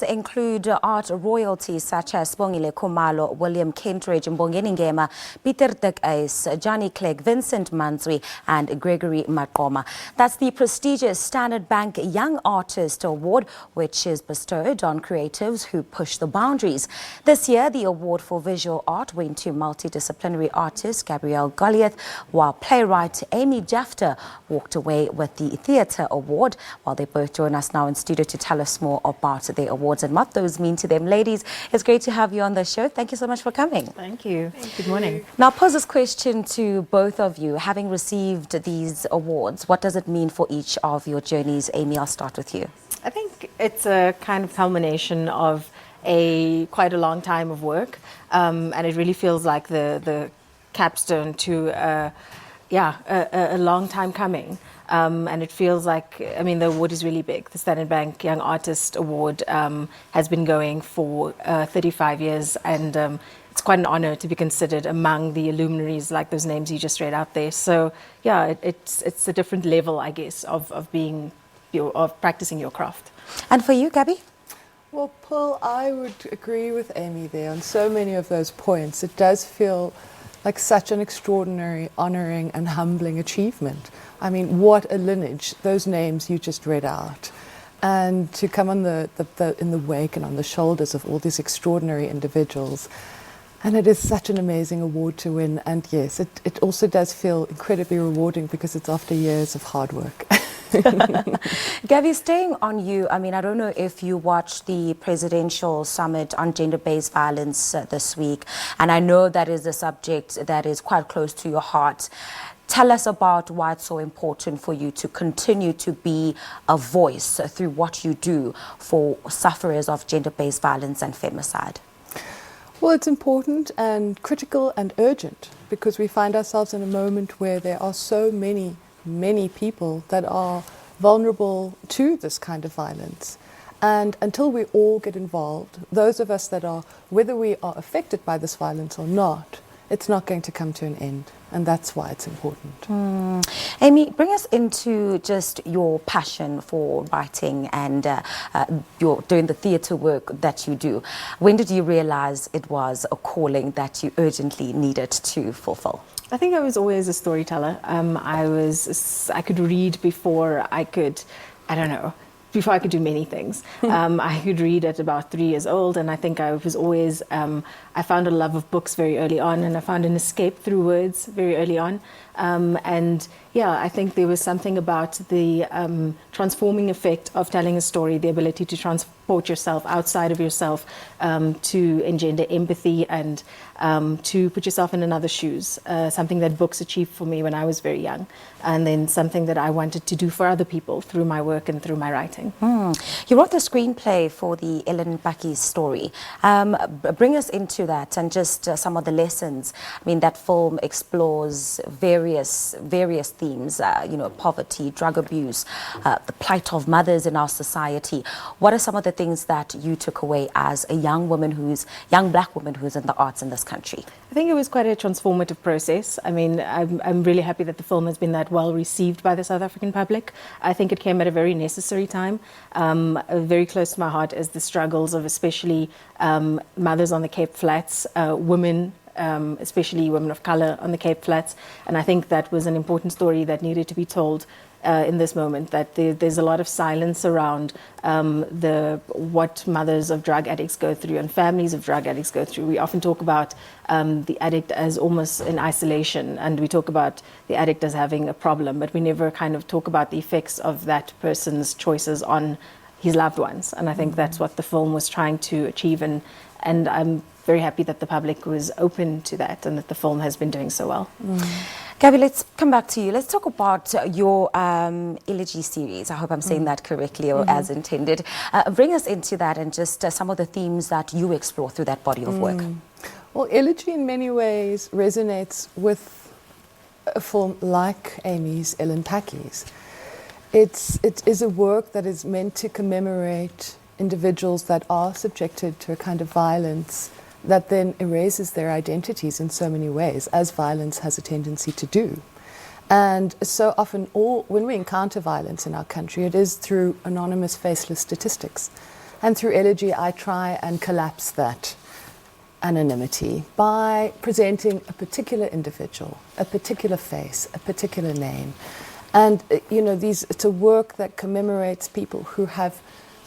Include art royalties such as Bongile Khumalo, William Kentridge, Mbongeni Ngema, Peter Dek-Eis, Johnny Clegg, Vincent Manzwi, and Gregory Maqoma. That's the prestigious Standard Bank Young Artist Award, which is bestowed on creatives who push the boundaries. This year, the award for visual art went to multidisciplinary artist Gabrielle Goliath, while playwright Amy Jephta walked away with the Theatre Award. While they both join us now in studio to tell us more about their awards and what those mean to them. Ladies, it's great to have you on the show. Thank you so much for coming. Thank you. Good morning. Now, I'll pose this question to both of you. Having received these awards, what does it mean for each of your journeys? Amy, I'll start with you. I think it's a kind of culmination of quite a long time of work, and it really feels like the capstone to a long time coming. And it feels like, I mean, the award is really big. The Standard Bank Young Artist Award has been going for 35 years, and it's quite an honor to be considered among the luminaries like those names you just read out there. So, yeah, it's a different level, I guess, of practicing your craft. And for you, Gabby? Well, Paul, I would agree with Amy there on so many of those points. It does feel like such an extraordinary, honoring and humbling achievement. I mean, what a lineage, those names you just read out. And to come on in the wake and on the shoulders of all these extraordinary individuals. And it is such an amazing award to win. And yes, it also does feel incredibly rewarding because it's after years of hard work. Gabby, staying on you, I mean, I don't know if you watched the Presidential Summit on Gender-Based Violence this week, and I know that is a subject that is quite close to your heart. Tell us about why it's so important for you to continue to be a voice through what you do for sufferers of gender-based violence and femicide. Well, it's important and critical and urgent because we find ourselves in a moment where there are so many people that are vulnerable to this kind of violence. And until we all get involved, those of us that are, whether we are affected by this violence or not, it's not going to come to an end. And that's why it's important. Amy, bring us into just your passion for writing and you're doing the theatre work that you do. When did you realize it was a calling that you urgently needed to fulfill? I think I was always a storyteller. I could read before I could, before I could do many things. I could read at about 3 years old, and I think I was always, I found a love of books very early on, and I found an escape through words very early on. And yeah, I think there was something about the transforming effect of telling a story, the ability to transport yourself outside of yourself, to engender empathy and to put yourself in another's shoes, something that books achieved for me when I was very young, and then something that I wanted to do for other people through my work and through my writing. You wrote the screenplay for the Ellen Paki's story. Bring us into that and just some of the lessons. I mean, that film explores various themes, poverty, drug abuse, the plight of mothers in our society. What are some of the things that you took away as a young black woman who's in the arts in this country? I think it was quite a transformative process. I mean, I'm really happy that the film has been that well received by the South African public. I think it came at a very necessary time. Very close to my heart is the struggles of especially mothers on the Cape Flats, women, especially women of color on the Cape Flats. And I think that was an important story that needed to be told in this moment, that there's a lot of silence around what mothers of drug addicts go through and families of drug addicts go through. We often talk about the addict as almost in isolation, and we talk about the addict as having a problem, but we never kind of talk about the effects of that person's choices on his loved ones. And I think that's what the film was trying to achieve, and I'm very happy that the public was open to that and that the film has been doing so well. Gabby, let's come back to you. Let's talk about your elegy series. I hope I'm saying that correctly or as intended. Bring us into that and just some of the themes that you explore through that body of work. Well, elegy in many ways resonates with a film like Amy's, Ellen Paki's. It is a work that is meant to commemorate individuals that are subjected to a kind of violence that then erases their identities in so many ways, as violence has a tendency to do. And so often when we encounter violence in our country, it is through anonymous, faceless statistics. And through Elegy, I try and collapse that anonymity by presenting a particular individual, a particular face, a particular name. And, it's a work that commemorates people who have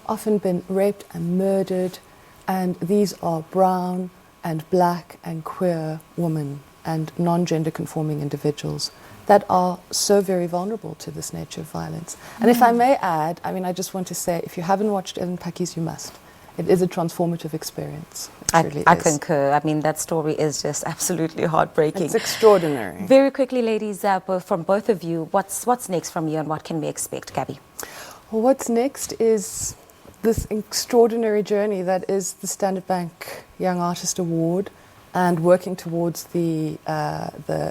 often been raped and murdered, and these are brown and black and queer women and non-gender conforming individuals that are so very vulnerable to this nature of violence. And if I may add, I just want to say, if you haven't watched Ellen Pakkies, you must. It is a transformative experience. It really I is. concur. That story is just absolutely heartbreaking. It's extraordinary. Very quickly, ladies, from both of you, what's next from you and what can we expect, Gabby? Well, what's next is this extraordinary journey that is the Standard Bank Young Artist Award, and working towards the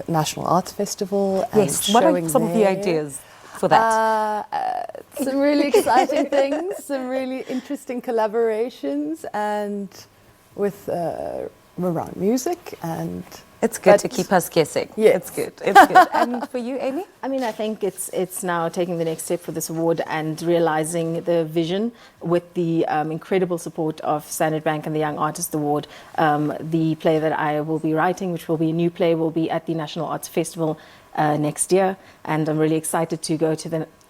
National Arts Festival. And Yes, what are some of the ideas for that? Some really exciting things, some really interesting collaborations, and with around music, and it's good to keep us guessing. Yes. It's good. It's good. And for you, Amy? I think it's now taking the next step for this award and realizing the vision with the incredible support of Standard Bank and the Young Artist Award. The play that I will be writing, which will be a new play, will be at the National Arts Festival next year, and I'm really excited to go to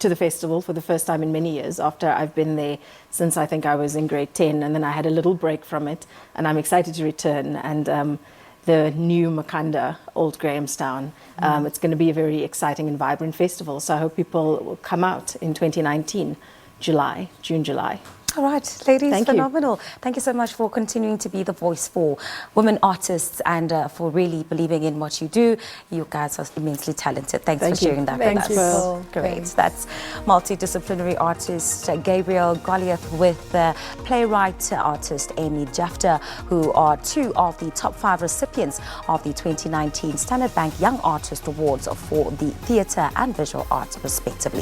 the festival for the first time in many years, after I've been there since I think I was in grade 10, and then I had a little break from it, and I'm excited to return. And the new Makanda, Old Grahamstown. It's going to be a very exciting and vibrant festival, so I hope people will come out in 2019, June, July. All right, ladies, Thank you. phenomenal. Thank you so much for continuing to be the voice for women artists and for really believing in what you do. You guys are immensely talented. Thanks for sharing that with us. Thank you, Paul. Great. Thanks. That's multidisciplinary artist Gabrielle Goliath with playwright artist Amy Jephta, who are two of the top 5 recipients of the 2019 Standard Bank Young Artist Awards for the theatre and visual arts, respectively.